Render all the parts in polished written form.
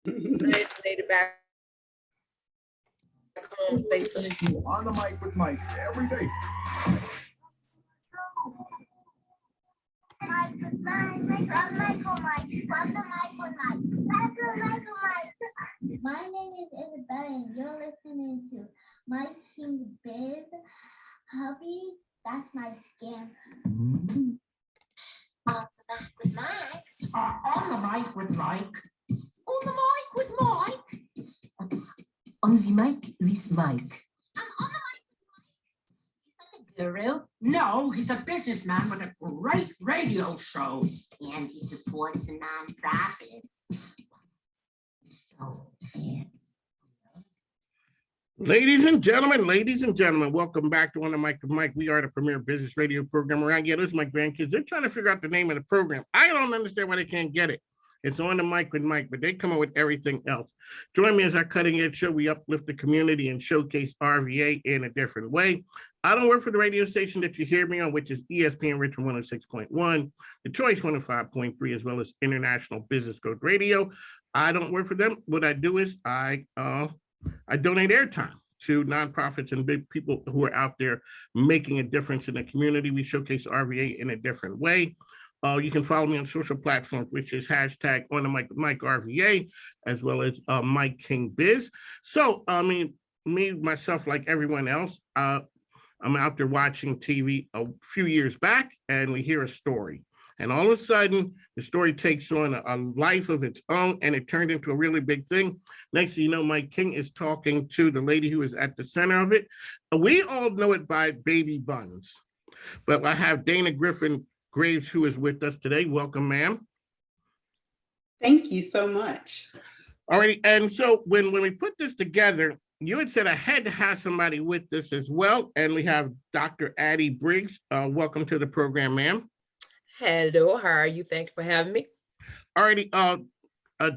Nice lady back home safely. On the mic with Mike every day. Mike with Mike, Mike on Michael Mike, on the mic with Mike, Michael Mike. My name is Isabella and you're listening to Mike King Biz. Hubby, that's my scam. On the mic with Mike. On the mic with Mike. On the mic with Mike. On the mic with Mike. I'm on the mic with Mike. He's like a guru? No, he's a businessman with a great radio show. And he supports the nonprofits. Oh, yeah. Ladies and gentlemen, welcome back to On the Mic with Mike. We are the premier business radio program around here. Those are my grandkids. They're trying to figure out the name of the program. I don't understand why they can't get it. It's On the Mic with Mike, but they come up with everything else. Join me as our cutting edge show. We uplift the community and showcase RVA in a different way. I don't work for the radio station that you hear me on, which is ESPN Richmond 106.1, The Choice 105.3, as well as International Business Code Radio. I don't work for them. What I do is I donate airtime to nonprofits and big people who are out there making a difference in the community. We showcase RVA in a different way. You can follow me on social platforms, which is hashtag On the Mic with Mike RVA, as well as Mike King Biz. So, I mean, me, myself, like everyone else, I'm out there watching TV a few years back, and we hear a story. And all of a sudden, the story takes on a life of its own, and it turned into a really big thing. Next thing you know, Mike King is talking to the lady who is at the center of it. We all know it by Baby Buns, but I have Dana Griffin Graves, who is with us today. Welcome, ma'am. Thank you so much. All right, and so when we put this together, you had said I had to have somebody with this as well, and we have Dr. Addie Briggs. Welcome to the program, ma'am. Hello, how are you? Thank you for having me. All righty,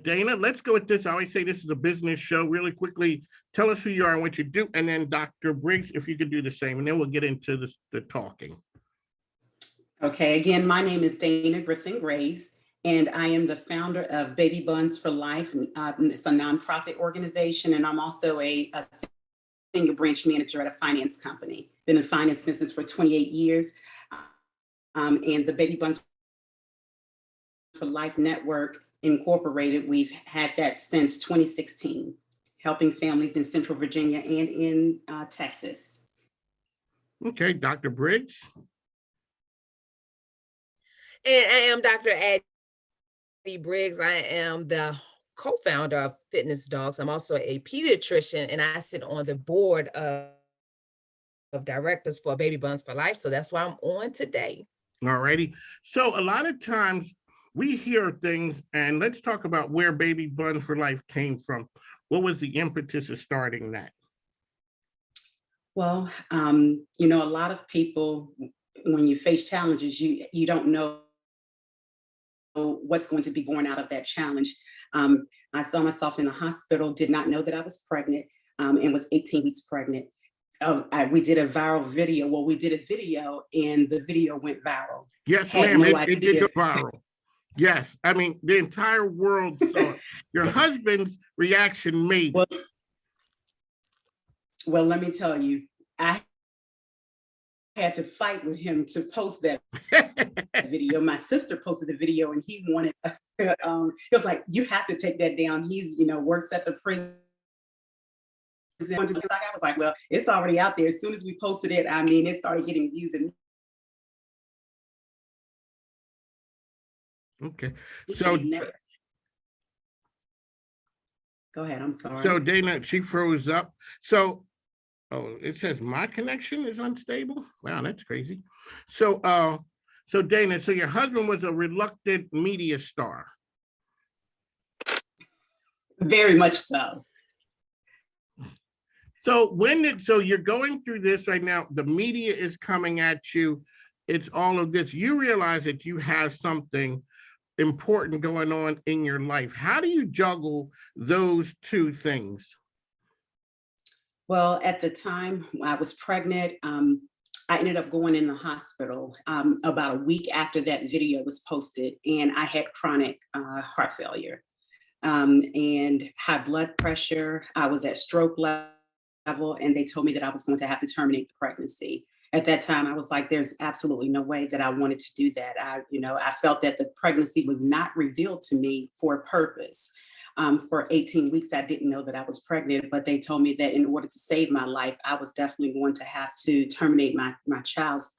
Dana, let's go with this. I always say this is a business show. Really quickly, tell us who you are and what you do, and then Dr. Briggs, if you could do the same, and then we'll get into the talking. Okay, again, my name is Dana Griffin Graves, and I am the founder of Baby Buns for Life. It's a nonprofit organization, and I'm also a senior branch manager at a finance company. Been in finance business for 28 years. And the Baby Buns for Life Network Incorporated, we've had that since 2016, helping families in Central Virginia and in Texas. Okay, Dr. Briggs. And I am Dr. Addie Briggs. I am the co-founder of Fitness Dogs. I'm also a pediatrician, and I sit on the board of directors for Baby Buns for Life. So that's why I'm on today. All righty. So a lot of times we hear things, and let's talk about where Baby Buns for Life came from. What was the impetus of starting that? Well, you know, a lot of people, when you face challenges, you don't know what's going to be born out of that challenge. I saw myself in the hospital, did not know that I was pregnant, and was 18 weeks pregnant. We did a viral video. Well, we did a video and the video went viral. Yes, ma'am, it did go viral. Yes, I mean, the entire world saw it. Your husband's reaction made. Well, let me tell you, I had to fight with him to post that video. My sister posted the video and he wanted us to, he was like, you have to take that down. He's, you know, works at the prison. I was like, well, it's already out there. As soon as we posted it, I mean, it started getting views. And okay, so go ahead. I'm sorry. So Dana, she froze up. So, oh, it says my connection is unstable. Wow, that's crazy. So, so Dana, so your husband was a reluctant media star. Very much so. So so you're going through this right now, the media is coming at you, it's all of this, you realize that you have something important going on in your life. How do you juggle those two things? Well, at the time I was pregnant, I ended up going in the hospital about a week after that video was posted, and I had chronic heart failure. and high blood pressure. I was at stroke level, and they told me that I was going to have to terminate the pregnancy. At that time, I was like, there's absolutely no way that I wanted to do that. I felt that the pregnancy was not revealed to me for a purpose. For 18 weeks, I didn't know that I was pregnant, but they told me that in order to save my life, I was definitely going to have to terminate my child's.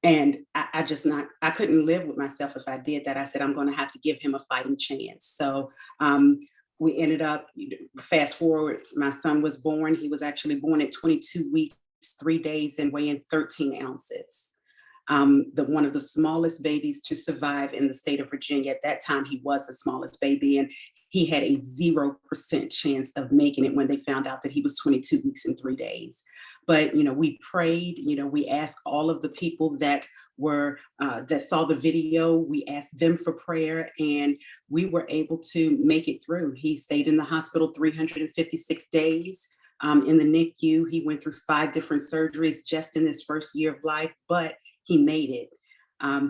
And I couldn't live with myself if I did that. I said, I'm going to have to give him a fighting chance. So we ended up, fast forward, my son was born. He was actually born at 22 weeks, 3 days, and weighing 13 ounces. One of the smallest babies to survive in the state of Virginia. At that time, he was the smallest baby, and he had a 0% chance of making it when they found out that he was 22 weeks and 3 days. But, we prayed, we asked all of the people that saw the video, we asked them for prayer, and we were able to make it through. He stayed in the hospital 356 days. In the NICU, he went through 5 different surgeries just in his first year of life, but he made it.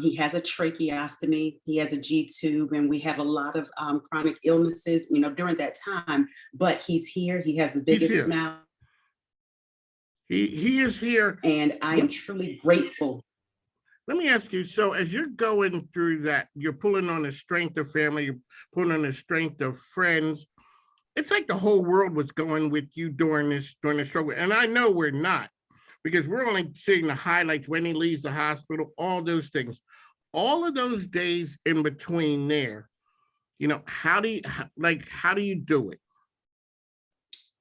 He has a tracheostomy, he has a G-tube, and we have a lot of chronic illnesses, during that time, but he's here. He has the biggest smile. He is here. And I am truly grateful. Let me ask you, so as you're going through that, you're pulling on the strength of family, you're pulling on the strength of friends. It's like the whole world was going with you during the struggle. And I know we're not, because we're only seeing the highlights when he leaves the hospital, all those things. All of those days in between there, how do you do it?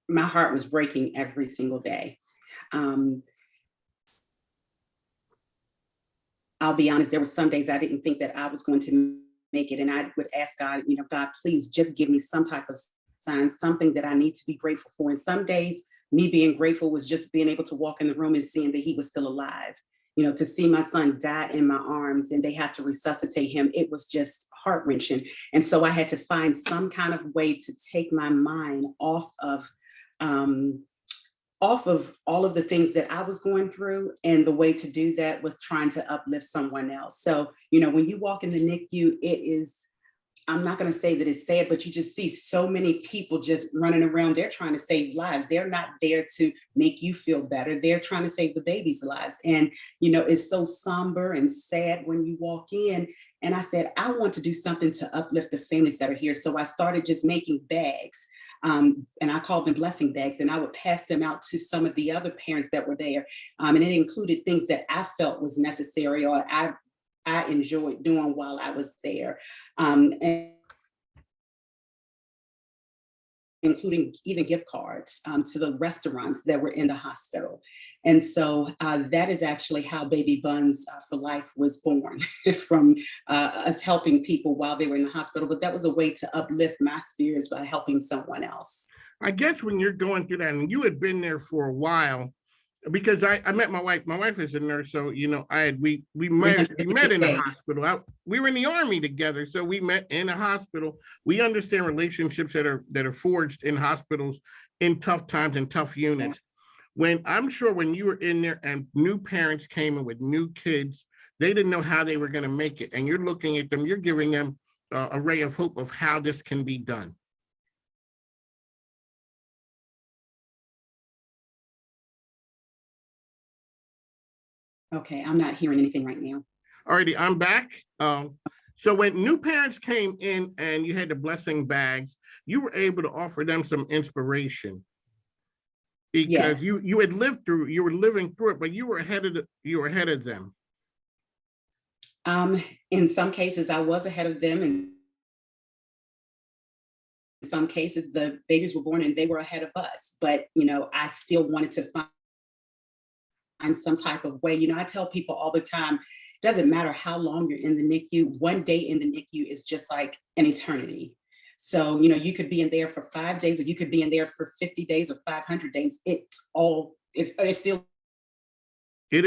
My heart was breaking every single day. I'll be honest, there were some days I didn't think that I was going to make it. And I would ask God, God, please just give me some type of sign, something that I need to be grateful for. And some days, me being grateful was just being able to walk in the room and seeing that he was still alive. To see my son die in my arms and they have to resuscitate him, it was just heart-wrenching. And so I had to find some kind of way to take my mind off of all of the things that I was going through. And the way to do that was trying to uplift someone else. So, when you walk in the NICU, I'm not going to say that it's sad, but you just see so many people just running around. They're trying to save lives. They're not there to make you feel better. They're trying to save the baby's lives. And, it's so somber and sad when you walk in. And I said, I want to do something to uplift the families that are here. So I started just making bags. And I called them blessing bags, and I would pass them out to some of the other parents that were there. And it included things that I felt was necessary or I enjoyed doing while I was there. And including even gift cards to the restaurants that were in the hospital. And so that is actually how Baby Buns for Life was born, from us helping people while they were in the hospital. But that was a way to uplift my spirits by helping someone else. I guess when you're going through that, and you had been there for a while, because I met my wife. My wife is a nurse, so we met in the hospital. We were in the Army together, so we met in a hospital. We understand relationships that are forged in hospitals in tough times and tough units. When you were in there and new parents came in with new kids, they didn't know how they were going to make it, and you're looking at them, you're giving them a ray of hope of how this can be done. Okay, I'm not hearing anything right now. Alrighty, I'm back. So when new parents came in and you had the blessing bags, you were able to offer them some inspiration, because you were living through it, but you were ahead of them. In some cases, I was ahead of them, and in some cases, the babies were born and they were ahead of us. But I still wanted to find some type of way. I tell people all the time, it doesn't matter how long you're in the NICU, one day in the NICU is just like an eternity. So, you could be in there for 5 days, or you could be in there for 50 days or 500 days. It feels the same. It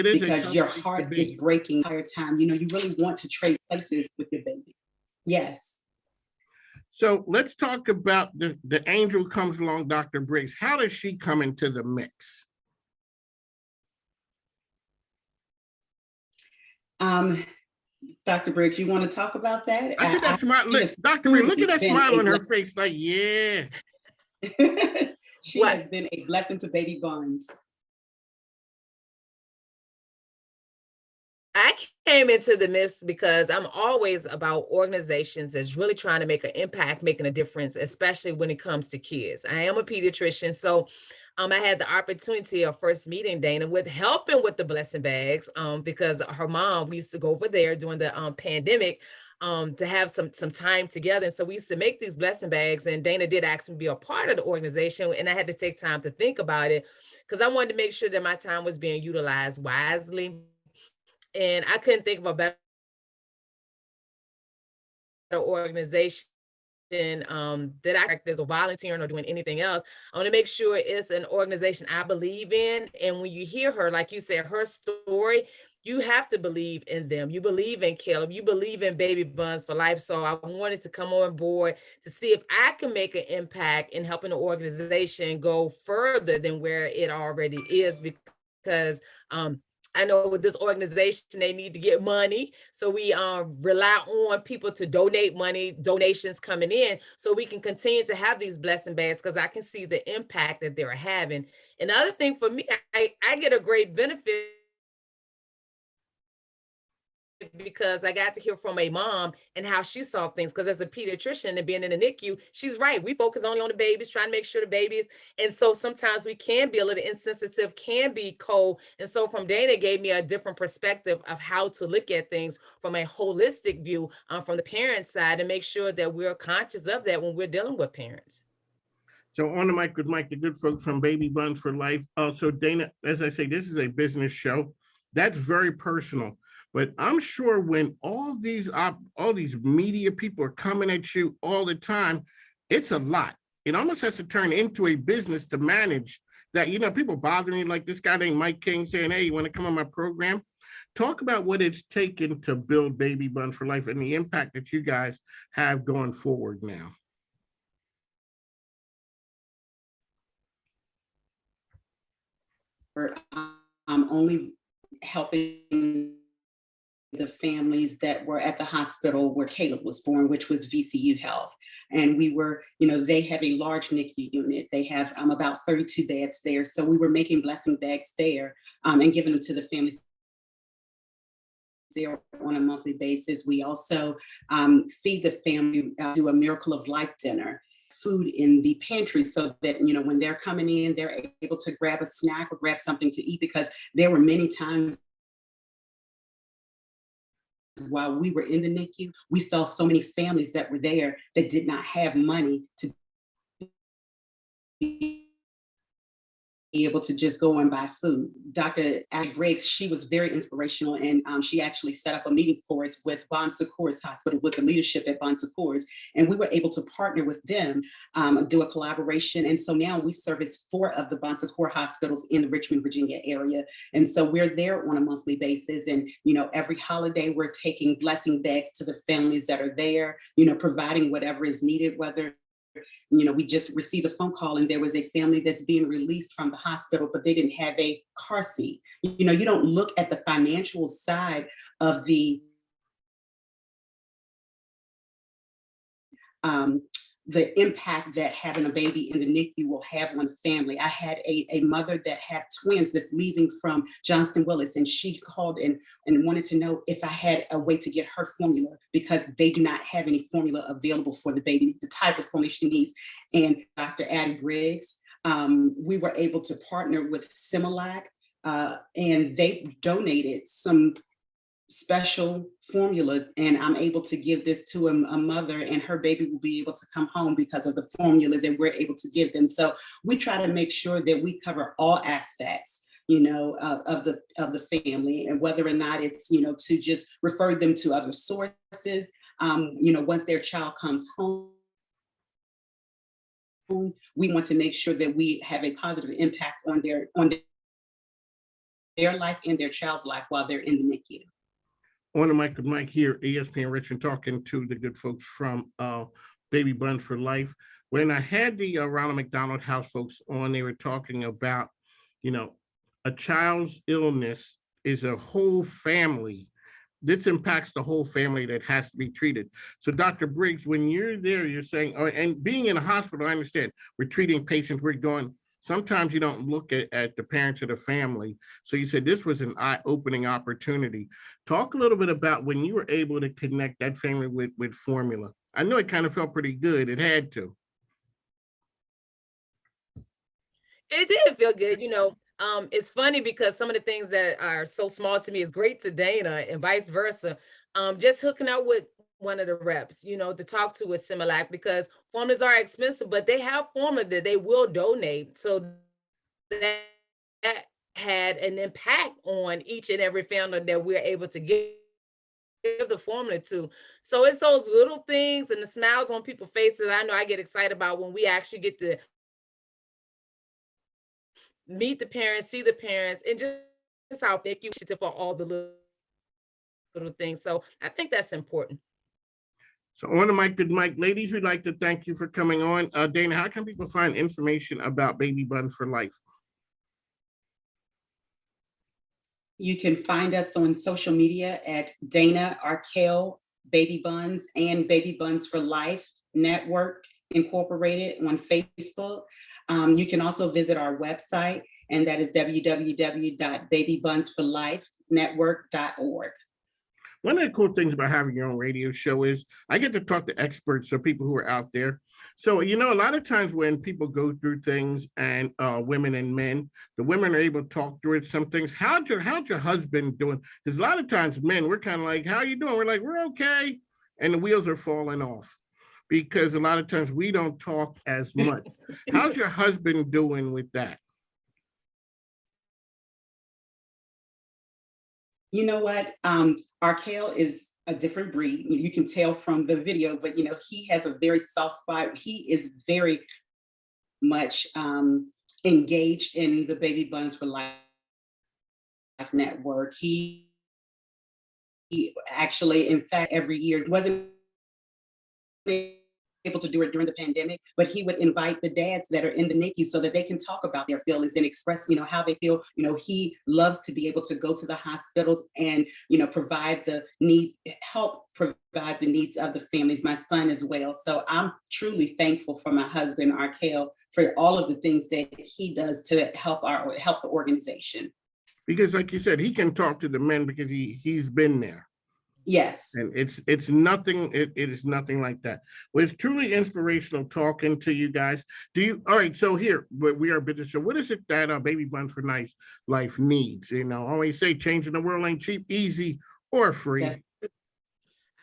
is because your heart is breaking the entire time. You really want to trade places with your baby. Yes. So let's talk about the angel who comes along, Dr. Briggs. How does she come into the mix? Dr. Briggs, you want to talk about that? I see that smile. Look, has Dr. Briggs, look at that been smile a on her face. Like, yeah. she What? has been a blessing to Baby Buns. I came into the midst because I'm always about organizations that's really trying to make an impact, making a difference, especially when it comes to kids. I am a pediatrician, so I had the opportunity of first meeting Dana with helping with the blessing bags, because her mom, we used to go over there during the pandemic, to have some time together. And so we used to make these blessing bags, and Dana did ask me to be a part of the organization, and I had to take time to think about it because I wanted to make sure that my time was being utilized wisely. And I couldn't think of a better organization that I act as a volunteering or doing anything else. I want to make sure it's an organization I believe in. And when you hear her, like you said, her story, you have to believe in them. You believe in Caleb. You believe in Baby Buns for Life. So I wanted to come on board to see if I can make an impact in helping the organization go further than where it already is, because I know with this organization, they need to get money. So we rely on people to donate money, donations coming in, so we can continue to have these blessing bags, because I can see the impact that they're having. Another thing for me, I get a great benefit because I got to hear from a mom and how she saw things. Because as a pediatrician and being in the NICU, she's right. We focus only on the babies, trying to make sure the babies. And so sometimes we can be a little insensitive, can be cold. And so from Dana gave me a different perspective of how to look at things from a holistic view, from the parent side, and make sure that we're conscious of that when we're dealing with parents. So on the mic with Mike, the good folks from Baby Buns for Life. So Dana, as I say, this is a business show. That's very personal. But I'm sure when all these media people are coming at you all the time, it's a lot. It almost has to turn into a business to manage that. You know, people bothering you, like this guy named Mike King saying, "Hey, you want to come on my program?" Talk about what it's taken to build Baby Buns for Life and the impact that you guys have going forward now. We're only helping the families that were at the hospital where Caleb was born, which was VCU Health. And we were, they have a large NICU unit. They have about 32 beds there. So we were making blessing bags there and giving them to the families there on a monthly basis. We also feed the family, do a Miracle of Life dinner, food in the pantry, so that when they're coming in, they're able to grab a snack or grab something to eat, because there were many times while we were in the NICU, we saw so many families that were there that did not have money to be able to just go and buy food. Dr. Briggs, she was very inspirational, and she actually set up a meeting for us with Bon Secours Hospital, with the leadership at Bon Secours, and we were able to partner with them, do a collaboration. And so now we service 4 of the Bon Secours hospitals in the Richmond, Virginia area. And so we're there on a monthly basis. And, every holiday we're taking blessing bags to the families that are there, providing whatever is needed, whether we just received a phone call and there was a family that's being released from the hospital, but they didn't have a car seat. You don't look at the financial side of the impact that having a baby in the NICU will have on the family. I had a mother that had twins that's leaving from Johnston Willis, and she called and wanted to know if I had a way to get her formula, because they do not have any formula available for the baby, the type of formula she needs. And Dr. Addie Briggs, we were able to partner with Similac, and they donated some special formula, and I'm able to give this to a mother, and her baby will be able to come home because of the formula that we're able to give them. So we try to make sure that we cover all aspects of the family, and whether or not it's to just refer them to other sources, once their child comes home, we want to make sure that we have a positive impact on their life and their child's life while they're in the NICU. On the mic with Mike here, ESPN Richmond, talking to the good folks from Baby Buns for Life. When I had the Ronald McDonald House folks on, they were talking about, a child's illness is a whole family this impacts the whole family that has to be treated. So Dr. Briggs, when you're there, you're saying, oh, and being in a hospital, I understand we're treating patients, we're going, sometimes you don't look at the parents of the family. So you said this was an eye-opening opportunity. Talk a little bit about when you were able to connect that family with formula. I know it kind of felt pretty good. It had to. It did feel good, it's funny because some of the things that are so small to me is great to Dana and vice versa. Just hooking up with one of the reps, to talk to with Similac, because formulas are expensive, but they have formula that they will donate. So that had an impact on each and every family that we're able to give the formula to. So it's those little things and the smiles on people's faces. I know I get excited about when we actually get to meet the parents, see the parents, and just how thank you for all the little things. So I think that's important. So on the mic with Mike, ladies, we'd like to thank you for coming on. Dana, how can people find information about Baby Buns for Life? You can find us on social media at Dana Arkell Baby Buns and Baby Buns for Life Network Incorporated on Facebook. You can also visit our website, and that is www.babybunsforlifenetwork.org. One of the cool things about having your own radio show is I get to talk to experts, so people who are out there. So, a lot of times when people go through things, and women and men, the women are able to talk through it. Some things, how's your husband doing? Because a lot of times men, we're kind of like, how are you doing? We're like, we're okay. And the wheels are falling off because a lot of times we don't talk as much. How's your husband doing with that? You know what? Arkell is a different breed. You can tell from the video, but he has a very soft spot. He is very much engaged in the Baby Buns for Life Network. He actually, in fact, every year wasn't able to do it during the pandemic, but he would invite the dads that are in the NICU so that they can talk about their feelings and express, how they feel. He loves to be able to go to the hospitals and, help provide the needs of the families, my son as well. So I'm truly thankful for my husband, Arkell, for all of the things that he does to help the organization. Because like you said, he can talk to the men because he's been there. Yes. And it's nothing, it is nothing like that. Well, it's truly inspirational talking to you guys. All right, so here, we are business show. What is it that Baby Buns for Life needs? Always say changing the world ain't cheap, easy, or free. Yes.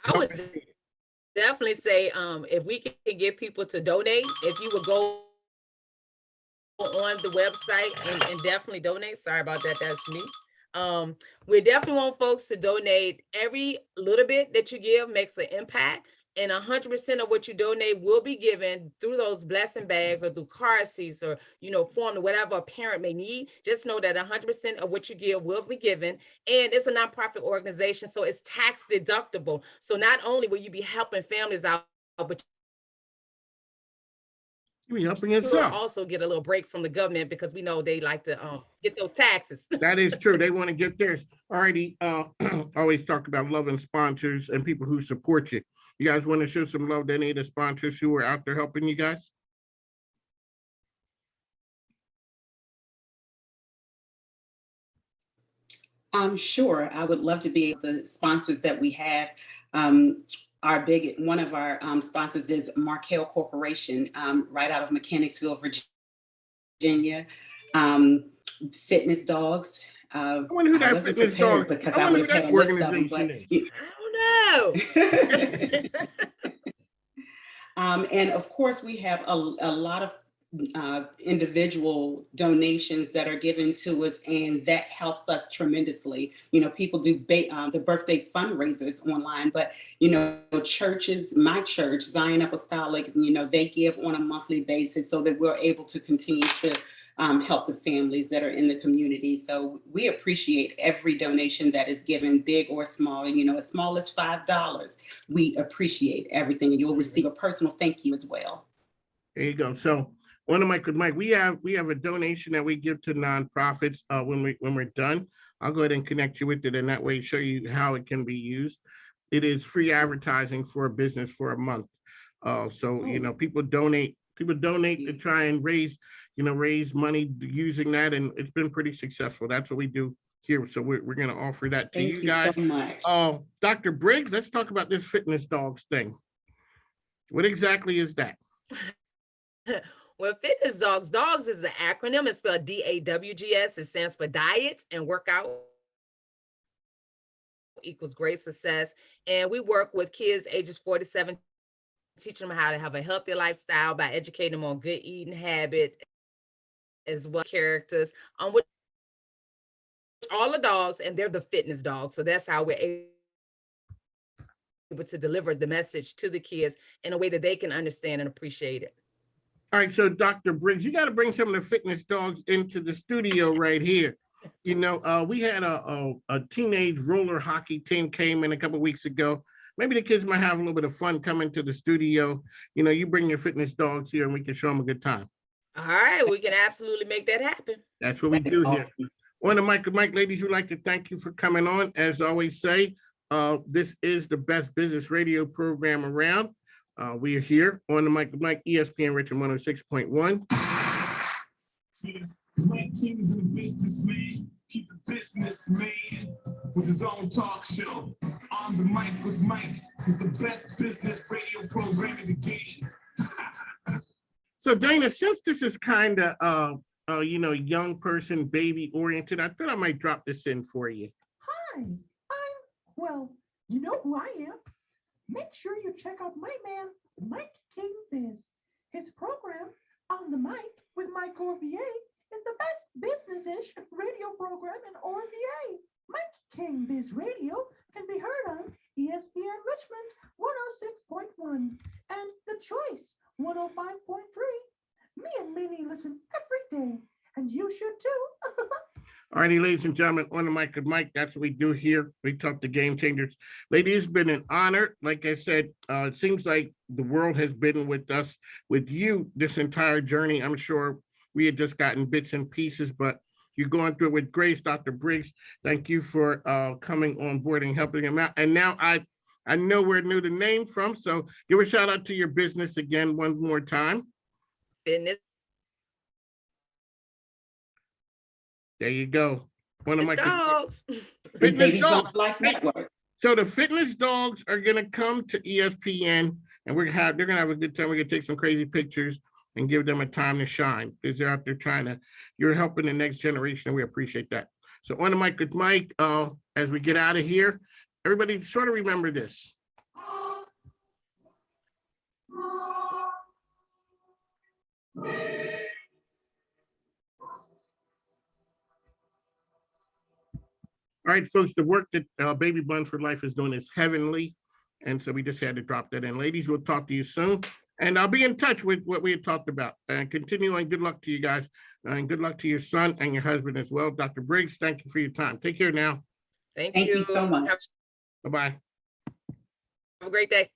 I would definitely say if we can get people to donate, if you would go on the website and definitely donate. Sorry about that, that's me. We definitely want folks to donate. Every little bit that you give makes an impact, and 100% of what you donate will be given through those blessing bags or through car seats or form, whatever a parent may need. Just know that 100% of what you give will be given, and it's a nonprofit organization, so it's tax deductible. So not only will you be helping families out, but you're helping you'll yourself. also get a little break from the government because we know they like to get those taxes. That is true. They want to get theirs. Alrighty. Always talk about loving sponsors and people who support you. You guys want to show some love to any of the sponsors who are out there helping you guys? Sure. I would love to be the sponsors that we have. One of our sponsors is Markel Corporation, right out of Mechanicsville, Virginia. Fitness Dogs. I wonder who that Fitness Dog because I would have had a list of them, but I don't know. And of course, we have a lot of individual donations that are given to us, and that helps us tremendously. People do the birthday fundraisers online, but churches, my church, Zion Apostolic, they give on a monthly basis so that we're able to continue to help the families that are in the community. So we appreciate every donation that is given, big or small, as small as $5. We appreciate everything, and you'll receive a personal thank you as well. There you go. So on the mic with Mike, we have a donation that we give to nonprofits when we're done. I'll go ahead and connect you with it, and that way show you how it can be used. It is free advertising for a business for a month. So, you know, people donate to try and raise money using that, and it's been pretty successful. That's what we do here. So we're going to offer that to you guys. Thank you so much. Dr. Briggs, let's talk about this fitness dogs thing. What exactly is that? Well, fitness dogs is an acronym. It's spelled DAWGS. It stands for diet and workout equals great success. And we work with kids ages 4 to 7, teaching them how to have a healthy lifestyle by educating them on good eating habit, as well as characters, on which all the dogs, and they're the fitness dogs. So that's how we're able to deliver the message to the kids in a way that they can understand and appreciate it. All right, so Dr. Briggs, you got to bring some of the fitness dogs into the studio right here. You know, we had a teenage roller hockey team came in a couple of weeks ago. Maybe the kids might have a little bit of fun coming to the studio. You know, you bring your fitness dogs here and we can show them a good time. All right, we can absolutely make that happen. That's what we do here. On the mic, ladies, we'd like to thank you for coming on. As I always say, this is the best business radio program around. We are here on the mic, ESPN Richmond 106.1. Mike King is a businessman. Keep a businessman with his own talk show. On the mic with Mike is the best business radio program in the game. So Dana, since this is kind of young person, baby oriented, I thought I might drop this in for you. Hi, well, you know who I am. Make sure you check out my man, Mike King Biz. His program, On the Mic with Mike Orvier, is the best business-ish radio program in ORVA. Mike King Biz Radio can be heard on ESPN Richmond 106.1 and The Choice 105.3. Me and Minnie listen every day, and you should too. All righty, ladies and gentlemen, on the mic with Mike, that's what we do here. We talk to game changers. Lady, it's been an honor. Like I said, it seems like the world has been with us, with you, this entire journey. I'm sure we had just gotten bits and pieces, but you're going through it with grace, Dr. Briggs. Thank you for coming on board and helping him out. And now I know where knew the name from, so give a shout out to your business again one more time. Fitness There you go. One of my dogs. fitness Baby dogs. Buns Life Network. So the fitness dogs are gonna come to ESPN, and they're gonna have a good time. We're gonna take some crazy pictures and give them a time to shine, because they're out there you're helping the next generation, and we appreciate that. So on the mic with Mike, as we get out of here, everybody sort of remember this. All right, folks, the work that Baby Buns for Life is doing is heavenly. And so we just had to drop that in. Ladies, we'll talk to you soon. And I'll be in touch with what we had talked about. And continue on. Good luck to you guys. And good luck to your son and your husband as well. Dr. Briggs, thank you for your time. Take care now. Thank Thank you you so much. Bye-bye. Have a great day.